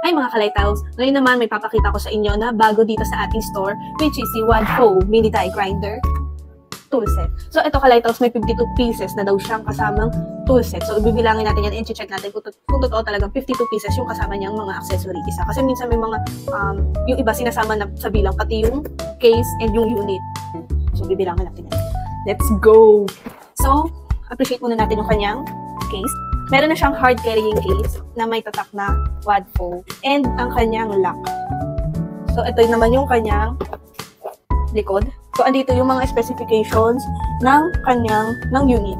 Ay mga ka-Lighthouse, ngayon naman may papakita ko sa inyo na bago dito sa ating store, which is si Wadfo Mini Die Grinder toolset. So ito ka-Lighthouse, may 52 pieces na daw siyang kasamang toolset. So ibibilangin natin yan and check natin kung totoo talagang 52 pieces yung kasama niyang mga accessory isa. Kasi minsan may mga, yung iba sinasama na sa bilang, pati yung case and yung unit. So bibilangin natin yan. Let's go! So, appreciate muna natin yung kanyang case. Meron na siyang hard carrying case na may tatak na Wadfo and ang kanyang lock. So, ito naman yung kanyang likod. So, andito yung mga specifications ng unit.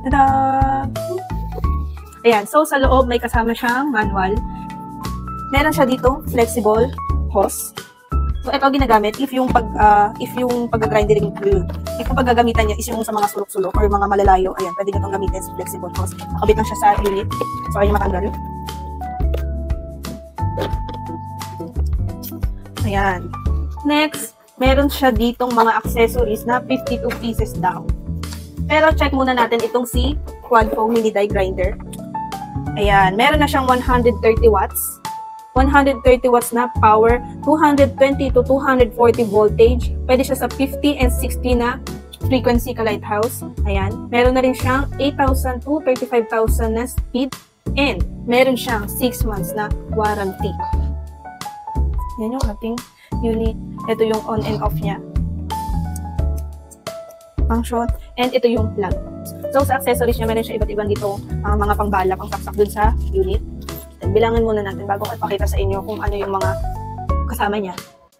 Tada! Ayan. So, sa loob may kasama siyang manual. Meron siya dito flexible hose. So, ito ginagamit if yung pag-grinding if yung paggagamitan niya is yung sa mga sulok-sulok or mga malalayo, ayan, pwede nyo itong gamitin sa flexible hose. Nakabit lang siya sa unit. So, ayun matanggal. Ayan. Next, meron siya ditong mga accessories na 52 pieces daw. Pero check muna natin itong si Wadfo Mini Die Grinder. Ayan, meron na siyang 130 watts. 130 watts na power, 220 to 240 voltage. Pwede siya sa 50 and 60 na frequency ka-Lighthouse. Ayan. Meron na rin siyang 8,000 to 35,000 na speed. And meron siyang 6 months na warranty. Yan yung ating unit. Ito yung on and off niya. Function. And ito yung plug. So sa accessories niya, meron siya iba't ibang dito mga pangbala, pangsaksak dun sa unit. Bilangin muna natin bago ko ipakita sa inyo kung ano yung mga kasama niya.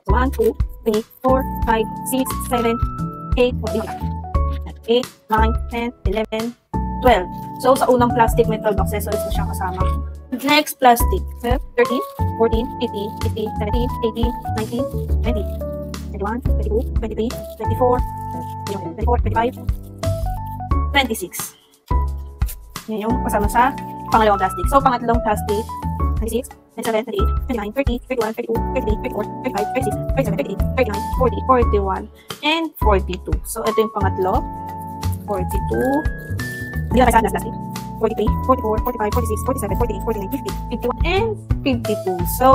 1, 2, 3, 4, 5, 6, 7, 8, 9, 10, 11, 12. So, sa unang plastic, may 12 accessories na siyang kasama. Next plastic, 13, 14, 15, 16, 17, 18, 19, 20, 21, 22, 23, 24, 25, 26. Yan yung kasama sa pangalawang plastic. So, pangatlong plastic, 26, 27, 28, 29, 30, 31, 32, 33, 34, 35, 36, 37, 38, 39, 40, 41, and 42. So, ito yung pangatlo. 42. Hindi na kayo sa plastic. 43, 44, 45, 46, 47, 48, 49, 50, 51, and 52. So,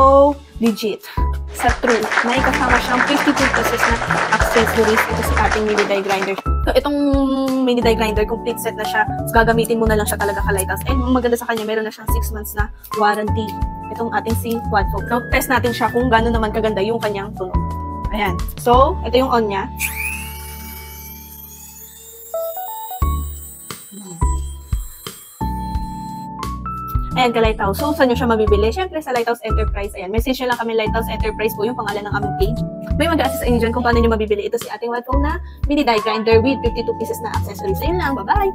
legit. Sa true, may kasama siyang 52 pieces na accessories ito sa ating mini die grinder. So, itong mini die grinder, complete set na siya. So, gagamitin mo na lang siya talaga ka-Lighthouse. And maganda sa kanya, meron na siyang 6 months na warranty. Itong ating si Wadfo. So, test natin siya kung gano'n naman kaganda yung kanyang tunog. Ayan. So, ito yung on niya. Ayan, ka-Lighthouse. So, saan nyo siya mabibili? Siyempre, sa Lighthouse Enterprise. Ayan, message nyo lang kami, Lighthouse Enterprise po yung pangalan ng aming page. May mag-assist sa inyo dyan kung paano nyo mabibili ito si ating Wadfo na mini die grinder with 52 pieces na accessories. Ayun lang, bye-bye!